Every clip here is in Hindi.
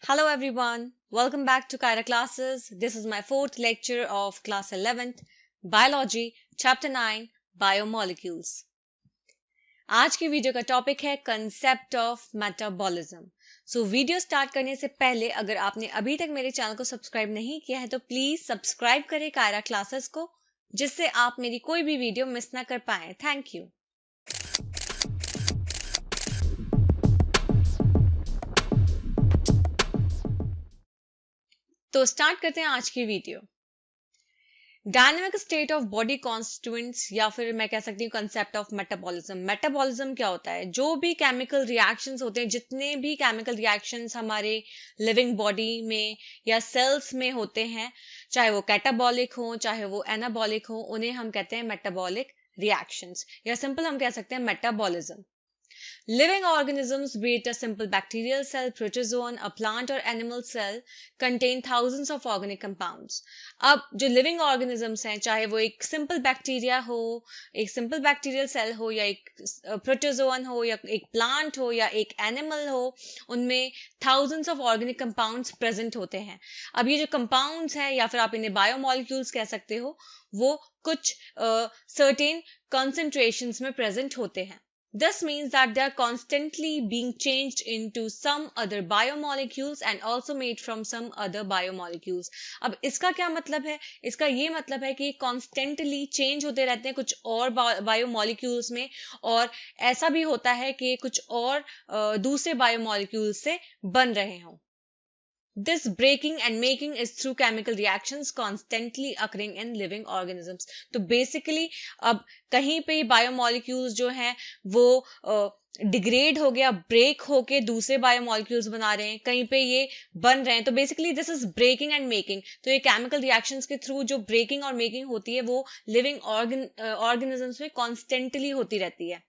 Hello everyone, welcome back to Kyra classes. This is my fourth lecture of class 11th, Biology, Chapter 9, Biomolecules. आज की वीडियो का टॉपिक है concept of metabolism. So video start करने से पहले अगर आपने अभी तक मेरे चैनल को सब्सक्राइब नहीं किया है तो प्लीज सब्सक्राइब करें कायरा क्लासेस को, जिससे आप मेरी कोई भी वीडियो मिस ना कर पाएं. Thank you. तो स्टार्ट करते हैं आज की video. Dynamic state of body constituents या फिर मैं कह सकती हूँ कंसेप्ट ऑफ मेटाबॉलिज्म. मेटाबॉलिज्म क्या होता है? जो भी केमिकल रिएक्शंस होते हैं, जितने भी केमिकल रिएक्शंस हमारे लिविंग बॉडी में या सेल्स में होते हैं, चाहे वो कैटाबॉलिक हो चाहे वो एनाबॉलिक हो, उन्हें हम कहते हैं मेटाबॉलिक रिएक्शंस या सिंपल हम कह सकते हैं metabolism. Living organisms, be it a simple bacterial cell, protozoan, a plant or animal cell, contain thousands of organic compounds. अब जो लिविंग ऑर्गेनिजम्स हैं, चाहे वो एक सिंपल बैक्टीरिया हो, एक सिंपल बैक्टीरियल सेल हो या एक प्रोटोजोन हो या एक प्लांट हो या एक एनिमल हो, उनमें thousands of organic compounds present होते हैं. अब ये जो कंपाउंड्स हैं या फिर आप इन्हें बायोमॉलिक्यूल्स कह सकते हो, वो कुछ सर्टेन कॉन्सेंट्रेशंस में प्रेजेंट होते हैं. This means that they are constantly being changed into some other biomolecules and also made from some other biomolecules. अब इसका क्या मतलब है? इसका ये मतलब है कि constantly change होते रहते हैं कुछ और biomolecules में, और ऐसा भी होता है कि कुछ और दूसरे biomolecules से बन रहे हों. This breaking and making is through chemical reactions constantly occurring in living organisms. तो basically अब कहीं पे बायोमोलिक्यूल्स जो हैं वो डिग्रेड हो गया, ब्रेक होके दूसरे बायोमोलिक्यूल्स बना रहे हैं, कहीं पे ये बन रहे हैं. तो basically this is breaking and making. तो ये केमिकल रिएक्शंस के थ्रू जो ब्रेकिंग और मेकिंग होती है वो लिविंग ऑर्गेनिजम्स में कॉन्स्टेंटली होती रहती है.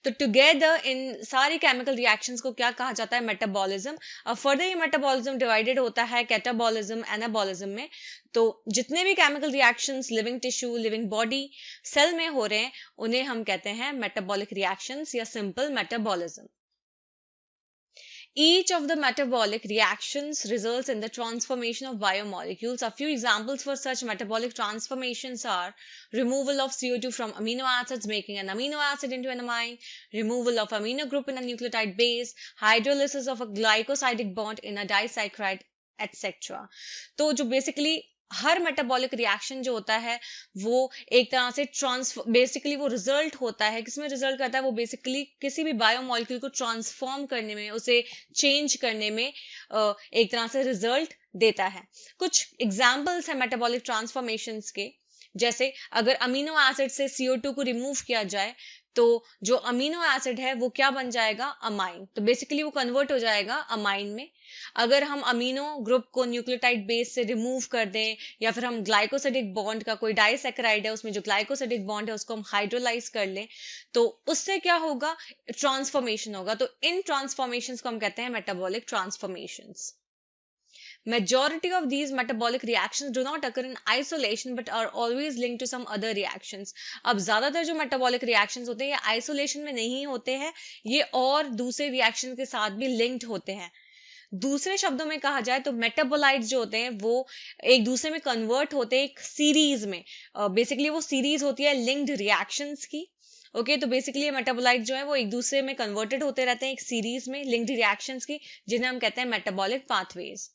तो टुगेदर इन सारी केमिकल रिएक्शंस को क्या कहा जाता है? मेटाबॉलिज्म. अब फर्दर ये मेटाबॉलिज्म डिवाइडेड होता है कैटाबॉलिज्म, एनाबॉलिज्म में. तो जितने भी chemical reactions living tissue, living body, cell में हो रहे हैं, उन्हें हम कहते हैं मेटाबॉलिक रिएक्शंस या simple metabolism. Each of the metabolic reactions results in the transformation of biomolecules. A few examples for such metabolic transformations are removal of CO2 from amino acids, making an amino acid into an amine, removal of amino group in a nucleotide base, hydrolysis of a glycosidic bond in a disaccharide, etc. तो जो basically हर मेटाबॉलिक रिएक्शन जो होता है वो एक तरह से बेसिकली वो रिजल्ट होता है. किसमें रिजल्ट करता है? वो बेसिकली किसी भी बायोमॉलिक्यूल को ट्रांसफॉर्म करने में, उसे चेंज करने में एक तरह से रिजल्ट देता है. कुछ एग्जाम्पल्स है मेटाबॉलिक ट्रांसफॉर्मेशंस के. जैसे अगर अमीनो एसिड से CO2 को रिमूव किया जाए तो जो अमीनो एसिड है वो क्या बन जाएगा? अमाइन. तो बेसिकली वो कन्वर्ट हो जाएगा अमाइन में. अगर हम अमीनो ग्रुप को न्यूक्लियोटाइड बेस से रिमूव कर दें या फिर हम ग्लाइकोसिडिक बॉन्ड का, कोई डाइसैकेराइड है उसमें जो ग्लाइकोसिडिक बॉन्ड है उसको हम हाइड्रोलाइज कर लें, तो उससे क्या होगा? ट्रांसफॉर्मेशन होगा. तो इन ट्रांसफॉर्मेशंस को हम कहते हैं metabolic transformations. Majority of these metabolic reactions do not occur in isolation but are always linked to some other reactions. अब ज्यादातर जो metabolic reactions होते हैं ये isolation में नहीं होते हैं, ये और दूसरे reactions के साथ भी linked होते हैं. दूसरे शब्दों में कहा जाए तो मेटाबोलाइट्स जो होते हैं वो एक दूसरे में कन्वर्ट होते हैं एक सीरीज में. बेसिकली वो सीरीज होती है लिंक्ड रिएक्शंस की. ओके तो बेसिकली मेटाबोलाइट जो है वो एक दूसरे में कन्वर्टेड होते रहते हैं एक सीरीज में लिंक्ड रिएक्शंस की, जिन्हें हम कहते हैं मेटाबॉलिक पाथवेज.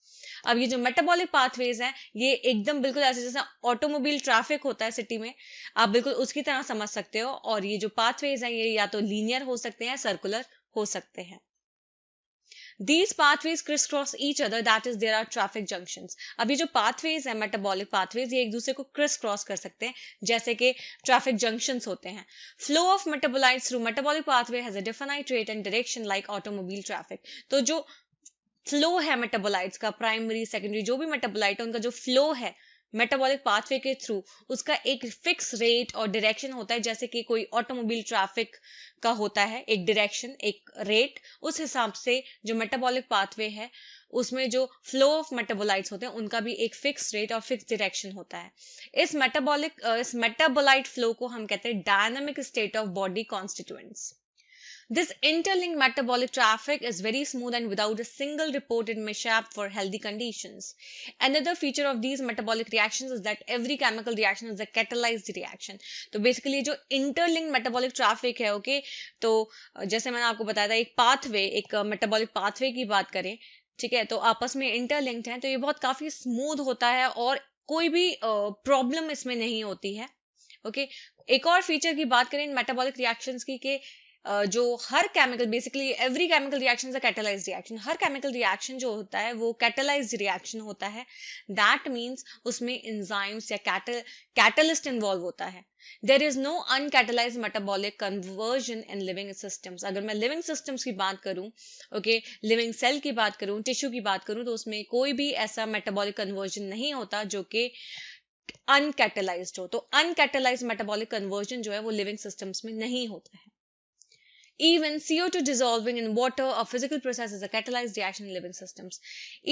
अब ये जो मेटाबॉलिक पाथवेज है ये एकदम बिल्कुल ऐसे जैसे ऑटोमोबाइल ट्रैफिक होता है सिटी में, आप बिल्कुल उसकी तरह समझ सकते हो. और ये जो पाथवेज है ये या तो लीनियर हो सकते हैं, सर्कुलर हो सकते हैं. These pathways crisscross each other, that is there are traffic junctions. अभी जो pathways है metabolic pathways ये एक दूसरे को criss cross कर सकते हैं, जैसे कि traffic junctions होते हैं. Flow of metabolites through metabolic pathway has a definite rate and direction like automobile traffic. तो जो फ्लो है मेटाबोलाइट्स का, प्राइमरी सेकेंडरी जो भी मेटाबोलाइट है उनका जो फ्लो है मेटाबॉलिक पाथवे के थ्रू, उसका एक फिक्स रेट और डायरेक्शन होता है. जैसे कि कोई ऑटोमोबाइल ट्रैफिक का होता है एक डायरेक्शन, एक रेट, उस हिसाब से जो मेटाबॉलिक पाथवे है उसमें जो फ्लो ऑफ मेटाबोलाइट्स होते हैं उनका भी एक फिक्स रेट और फिक्स डायरेक्शन होता है. इस मेटाबोलाइट फ्लो को हम कहते हैं dynamic state of body constituents. This interlinked metabolic traffic is very smooth and without a single reported mishap for healthy conditions. Another feature of these metabolic reactions is that every chemical reaction is a catalyzed reaction. तो basically जो interlinked metabolic traffic है, okay, तो जैसे मैंने आपको बताया था एक pathway, एक metabolic pathway की बात करें, ठीक है, तो आपस में इंटरलिंक्ड हैं, तो ये बहुत काफी स्मूथ होता है और कोई भी प्रॉब्लम इसमें नहीं होती है. ओके एक और फीचर की बात करें इन मेटाबॉलिक रिएक्शंस की कि जो हर chemical basically every chemical reaction is a catalysed reaction. हर केमिकल रिएक्शन जो होता है वो कैटालाइज्ड रिएक्शन होता है. दैट मीन्स उसमें एंजाइम्स या कैटलिस्ट इन्वॉल्व होता है. There is no uncatalysed metabolic conversion in living systems. अगर मैं लिविंग सिस्टम्स की बात करूं, ओके, लिविंग सेल की बात करूं, टिश्यू की बात करूं, तो उसमें कोई भी ऐसा मेटाबॉलिक कन्वर्जन नहीं होता जो कि अनकैटलाइज्ड हो. तो अनकैटलाइज्ड मेटाबॉलिक कन्वर्जन जो है वो लिविंग सिस्टम्स में नहीं होता है. Even CO2 dissolving in water, a physical process, is a catalyzed reaction in living systems.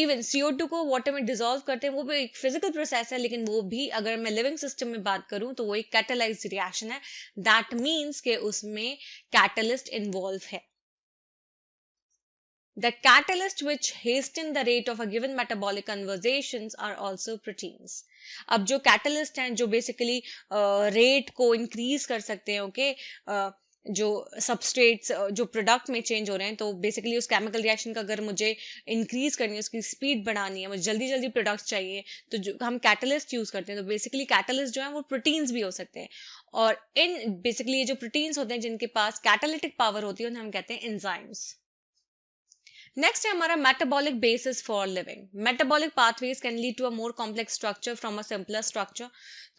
Even CO2 को water में dissolve करते हैं, वो भी एक physical process है, लेकिन वो भी अगर मैं living system में बात करूं तो वो एक catalyzed reaction है. That means कि उसमें catalyst involve है. The catalyst which hasten the rate of a given metabolic conversations are also proteins. अब जो catalyst हैं जो basically rate को increase कर सकते हैं, okay, जो सबस्ट्रेट्स जो प्रोडक्ट में चेंज हो रहे हैं, तो बेसिकली उस केमिकल रिएक्शन का अगर मुझे इंक्रीज करनी है, उसकी स्पीड बढ़ानी है, मुझे जल्दी जल्दी प्रोडक्ट चाहिए, तो जो हम कैटलिस्ट यूज करते हैं, तो बेसिकली कैटलिस्ट जो है वो प्रोटीन्स भी हो सकते हैं. और इन बेसिकली ये जो प्रोटीन्स होते हैं जिनके पास कैटालिटिक पावर होती है उन्हें हम कहते हैं एंजाइम्स. नेक्स्ट है हमारा metabolic basis for living. Metabolic pathways can lead to a more complex structure from a simpler structure.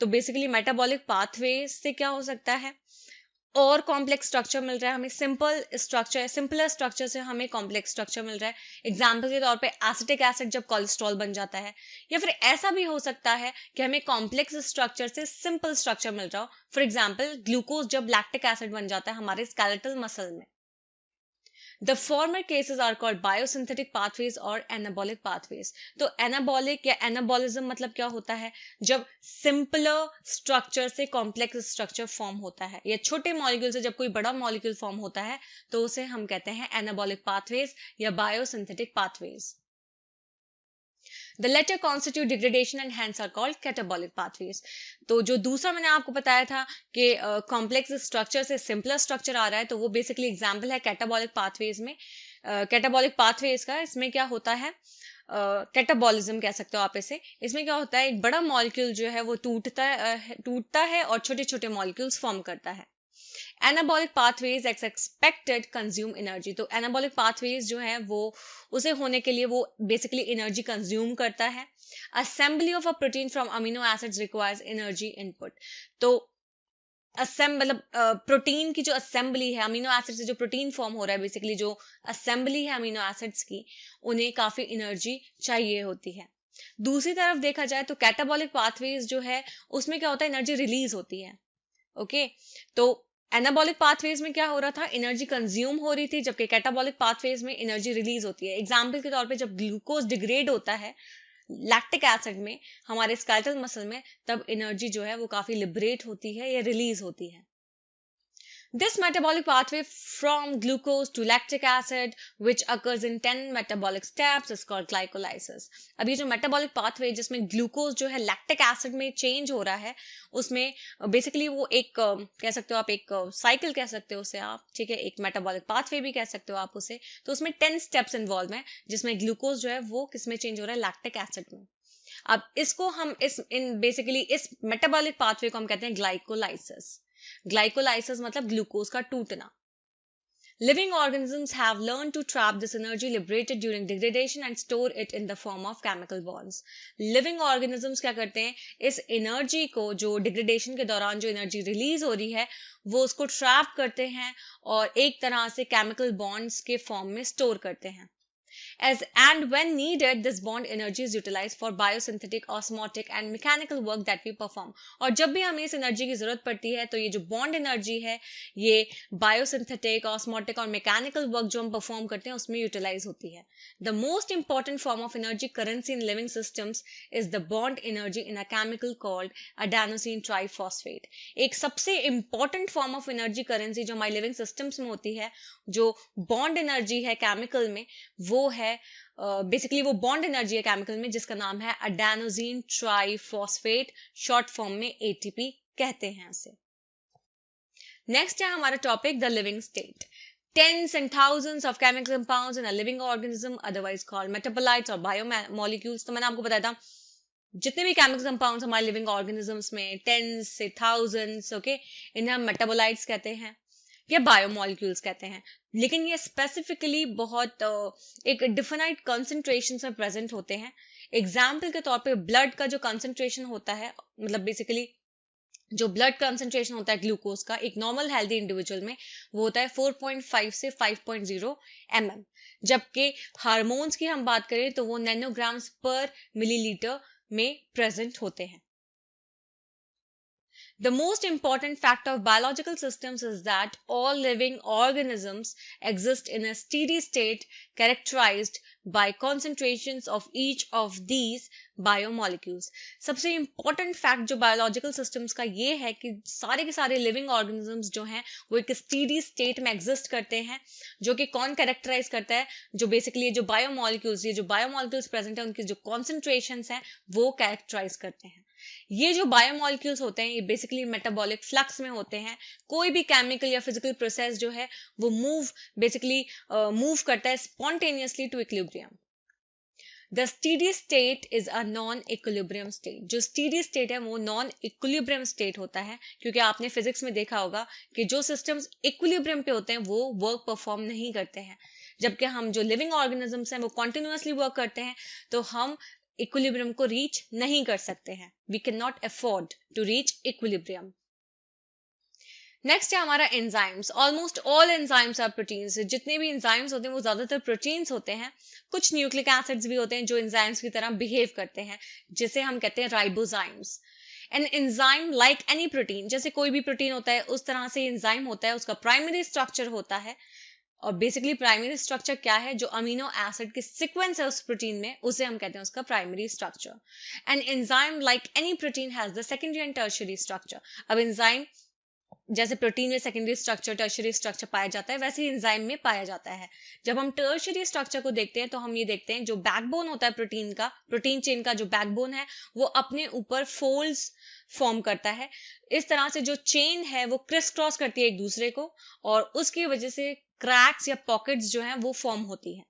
तो बेसिकली मेटाबॉलिक पाथवेज से क्या हो सकता है, और कॉम्प्लेक्स स्ट्रक्चर मिल रहा है हमें. सिंपलर स्ट्रक्चर से हमें कॉम्प्लेक्स स्ट्रक्चर मिल रहा है. एग्जाम्पल के तौर पे एसिटिक एसिड जब कोलेस्ट्रॉल बन जाता है, या फिर ऐसा भी हो सकता है कि हमें कॉम्प्लेक्स स्ट्रक्चर से सिंपल स्ट्रक्चर मिल रहा हो. फॉर एग्जाम्पल ग्लूकोज जब लैक्टिक एसिड बन जाता है हमारे स्केलेटल मसल में. The former cases are called biosynthetic pathways और anabolic pathways. तो anabolic या anabolism मतलब क्या होता है, जब सिंपलर स्ट्रक्चर से कॉम्प्लेक्स स्ट्रक्चर फॉर्म होता है, या छोटे मॉलिक्यूल से जब कोई बड़ा मॉलिक्यूल फॉर्म होता है, तो उसे हम कहते हैं anabolic pathways या biosynthetic pathways. The latter constitute degradation and hence are called catabolic pathways. तो जो दूसरा मैंने आपको बताया था कि कॉम्प्लेक्स स्ट्रक्चर से सिंपलर स्ट्रक्चर आ रहा है, तो वो बेसिकली एग्जांपल है कैटाबॉलिक पाथवेज में. कैटाबॉलिक पाथवेज का इसमें क्या होता है, कैटाबॉलिज्म कह सकते हो आप इसे. इसमें क्या होता है, एक बड़ा मॉलिक्यूल जो है वो टूटता है और छोटे छोटे मॉलिक्यूल्स फॉर्म करता है. Anabolic pathways expected consume energy. तो एनाबॉलिक पाथवेज जो है वो उसे होने के लिए वो बेसिकली एनर्जी कंज्यूम करता है. Assembly of a protein from amino acids requires energy input. तो मतलब प्रोटीन की जो असेंबली है, अमीनो एसिड से जो प्रोटीन फॉर्म हो रहा है, बेसिकली जो असेंबली है अमीनो एसिड्स की, उन्हें काफी एनर्जी चाहिए होती है. दूसरी तरफ देखा जाए तो कैटाबॉलिक पाथवेज जो है उसमें क्या होता है, एनर्जी रिलीज होती है. ओके तो एनाबॉलिक पाथवेज में क्या हो रहा था, एनर्जी कंज्यूम हो रही थी, जबकि कैटाबॉलिक पाथवेज में एनर्जी रिलीज होती है. एग्जाम्पल के तौर पे जब ग्लूकोज डिग्रेड होता है लैक्टिक एसिड में हमारे स्केलेटल मसल में, तब एनर्जी जो है वो काफी लिबरेट होती है या रिलीज होती है. This metabolic pathway from glucose to lactic acid, which occurs in 10 metabolic steps, is called glycolysis. अब ये जो metabolic pathway जिसमें ग्लूकोज जो है lactic acid में चेंज हो रहा है, उसमें बेसिकली वो एक कह सकते हो आप, एक साइकिल कह सकते हो उसे आप, ठीक है, एक metabolic pathway भी कह सकते हो आप उसे. तो उसमें 10 स्टेप्स इन्वॉल्व हैं, जिसमें ग्लूकोज जो है वो किसमें चेंज हो रहा है, लैक्टिक एसिड में. अब इसको हम बेसिकली इस मेटाबॉलिक पाथवे को हम कहते हैं ग्लाइकोलाइसिस. ग्लाइकोलाइसिस मतलब ग्लूकोज का टूटना. Living organisms have learned to trap this energy liberated during degradation and store it in the form of chemical bonds. Living organisms क्या करते हैं, इस एनर्जी को जो डिग्रेडेशन के दौरान जो एनर्जी रिलीज हो रही है वो उसको ट्रैप करते हैं और एक तरह से केमिकल बॉन्ड्स के फॉर्म में स्टोर करते हैं. As and when needed, this bond energy is utilized for biosynthetic, osmotic and mechanical work that we perform. और जब भी हमें इस एनर्जी की जरूरत पड़ती है तो ये जो बॉन्ड एनर्जी है ये बायोसिंथेटिक, ऑस्मोटिक और मैकेनिकल वर्क जो हम परफॉर्म करते हैं उसमें यूटिलाइज होती है. The most important form of energy currency in living systems is the bond energy in a chemical called adenosine triphosphate. एक सबसे important form of energy currency जो हमारी लिविंग सिस्टम्स में होती है, जो बॉन्ड एनर्जी है केमिकल में, वो है बेसिकली वो बॉन्ड एनर्जी है केमिकल में जिसका नाम है अडेनोसिन ट्राइफॉस्फेट, शॉर्ट फॉर्म में एटीपी कहते हैं इसे. नेक्स्ट है हमारा topic the living state. Tens and thousands of chemical compounds in a living organism, otherwise called metabolites or biomolecules. तो मैंने आपको बताया था जितने भी केमिकल कंपाउंड्स हमारे लिविंग ऑर्गेनिजम्स में, टेंस से थाउजेंड्स, ओके, इन्हें हम मेटाबोलाइट्स कहते हैं या बायोमोलिक्यूल्स कहते हैं. लेकिन ये स्पेसिफिकली बहुत एक डिफाइंड कंसंट्रेशन में प्रेजेंट होते हैं. एग्जाम्पल के तौर पे ब्लड का जो कंसंट्रेशन होता है, मतलब बेसिकली जो ब्लड कंसंट्रेशन होता है ग्लूकोज का एक नॉर्मल हेल्दी इंडिविजुअल में, वो होता है 4.5 से 5.0 mm. जबकि हार्मोन्स की हम बात करें तो वो नैनोग्राम्स पर मिलीलीटर में प्रेजेंट होते हैं. The most important fact of biological systems is that all living organisms exist in a steady state characterized by concentrations of each of these biomolecules. सबसे important fact जो biological systems का ये है कि सारे के सारे living organisms जो हैं वो एक steady state में exist करते हैं, जो कि कौन characterize करता है, जो basically ये जो biomolecules present है उनकी जो concentrations हैं वो characterize करते हैं. ये जो बायोमोलिक्यूल्स होते हैं ये बेसिकली मेटाबॉलिक फ्लक्स में होते हैं. कोई भी केमिकल या फिजिकल प्रोसेस जो है वो मूव करता है spontaneously to equilibrium. The steady state is a non equilibrium state. जो स्टीडी स्टेट है वो नॉन इक्विलिब्रियम स्टेट होता है, क्योंकि आपने फिजिक्स में देखा होगा कि जो सिस्टम्स इक्विलिब्रियम पे होते हैं वो वर्क परफॉर्म नहीं करते हैं, जबकि हम जो लिविंग ऑर्गेनिजम्स हैं वो कॉन्टिन्यूसली वर्क करते हैं, तो हम इक्विलिब्रियम को रीच नहीं कर सकते हैं. We can not afford to reach equilibrium. Next है हमारा enzymes. Almost all enzymes are proteins. जितने भी एंजाइम्स होते हैं वो ज्यादातर प्रोटीन्स होते हैं. कुछ न्यूक्लिक एसिड्स भी होते हैं जो एंजाइम्स की तरह बिहेव करते हैं, जिसे हम कहते हैं ribozymes. An enzyme like any protein, जैसे कोई भी प्रोटीन होता है उस तरह से एंजाइम होता है. उसका प्राइमरी स्ट्रक्चर होता है, और बेसिकली प्राइमरी स्ट्रक्चर क्या है, जो अमीनो एसिड की सीक्वेंस है उस प्रोटीन में, उसे हम कहते हैं उसका primary structure. And enzyme like any protein has the secondary and tertiary structure. अब एंजाइम जैसे प्रोटीन में सेकेंडरी स्ट्रक्चर, टर्शियरी स्ट्रक्चर पाया जाता है, वैसे ही एंजाइम में पाया जाता है. जब हम टर्शियरी स्ट्रक्चर को देखते हैं तो हम ये देखते हैं जो बैकबोन होता है प्रोटीन चेन का जो बैकबोन है वो अपने ऊपर फोल्ड्स फॉर्म करता है. इस तरह से जो चेन है वो क्रिस क्रॉस करती है एक दूसरे को, और उसकी वजह से क्रैक्स या पॉकेट्स जो हैं वो फॉर्म होती हैं.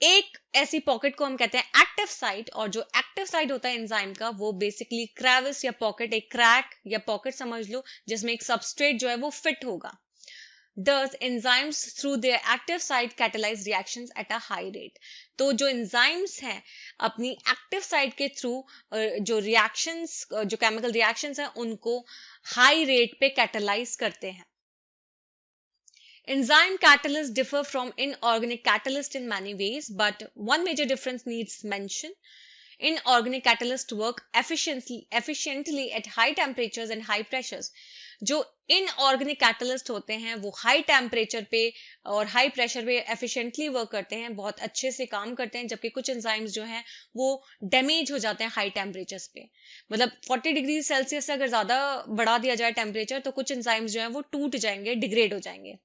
एक ऐसी पॉकेट को हम कहते हैं एक्टिव साइट, और जो एक्टिव साइट होता है एंजाइम का वो बेसिकली क्रेविस या पॉकेट, एक क्रैक या पॉकेट समझ लो जिसमें एक सबस्ट्रेट जो है वो फिट होगा. Thus, enzymes through their active site catalyze reactions at a high rate. तो जो enzymes हैं अपनी active site के थ्रू जो reactions, जो chemical reactions हैं उनको high rate पे catalyze करते हैं. Enzyme catalysts differ from inorganic catalysts in many ways, but one major difference needs mention. Inorganic catalysts work efficiently at high temperatures and high pressures. जो इनऑर्गेनिक कैटलिस्ट होते हैं वो हाई टेम्परेचर पे और हाई प्रेशर पे एफिशिएंटली वर्क करते हैं, बहुत अच्छे से काम करते हैं, जबकि कुछ एंजाइम्स जो हैं वो डैमेज हो जाते हैं हाई टेम्परेचर्स पे. मतलब 40 डिग्री सेल्सियस से अगर ज्यादा बढ़ा दिया जाए टेम्परेचर तो कुछ एंजाइम्स जो हैं वो टूट जाएंगे, डिग्रेड हो जाएंगे.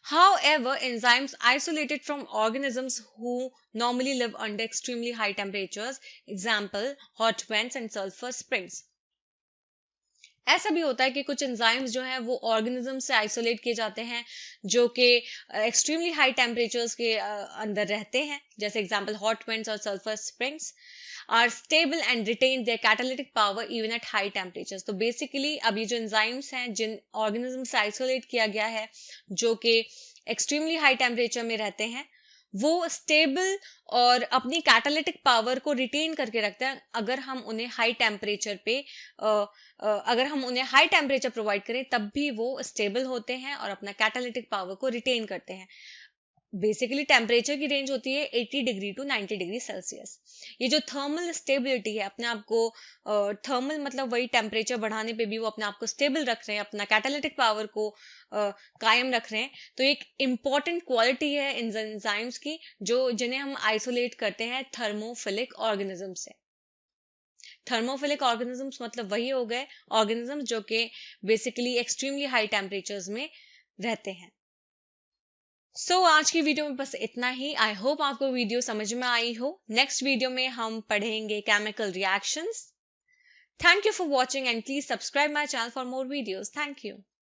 However, enzymes isolated from organisms who normally live under extremely high temperatures, example, hot vents and sulfur springs. ऐसा भी होता है कि कुछ एंजाइम्स जो हैं वो ऑर्गेनिज्म से आइसोलेट किए जाते हैं जो कि एक्सट्रीमली हाई टेम्परेचर्स के अंदर रहते हैं, जैसे एग्जांपल हॉट वेंट्स और sulphur springs are stable and retain their catalytic power even at high temperatures. तो बेसिकली अब ये जो एंजाइम्स हैं जिन ऑर्गेनिज्म से आइसोलेट किया गया है जो कि एक्सट्रीमली हाई टेम्परेचर में रहते हैं, वो स्टेबल और अपनी कैटालिटिक पावर को रिटेन करके रखते हैं अगर हम उन्हें हाई टेम्परेचर पे प्रोवाइड करें, तब भी वो स्टेबल होते हैं और अपना कैटालिटिक पावर को रिटेन करते हैं. बेसिकली टेम्परेचर की रेंज होती है 80 डिग्री टू 90 डिग्री सेल्सियस। ये जो थर्मल स्टेबिलिटी है, अपने आप को थर्मल मतलब वही टेम्परेचर बढ़ाने पे भी वो अपने आप को स्टेबल रख रहे हैं, अपना कैटालिटिक पावर को कायम रख रहे हैं। तो एक इम्पॉर्टेंट क्वालिटी है इन एंजाइम्स की, जो जिन्हें हम आइसोलेट करते हैं थर्मोफिलिक ऑर्गेनिज्म से। थर्मोफिलिक ऑर्गेनिजम्स मतलब वही हो गए ऑर्गेनिजम्स जो कि बेसिकली एक्सट्रीमली हाई टेम्परेचर्स में रहते हैं। आज की वीडियो में बस इतना ही। आई होप आपको वीडियो समझ में आई हो। नेक्स्ट वीडियो में हम पढ़ेंगे chemical reactions. Thank you for watching and please subscribe my channel for more videos. Thank you.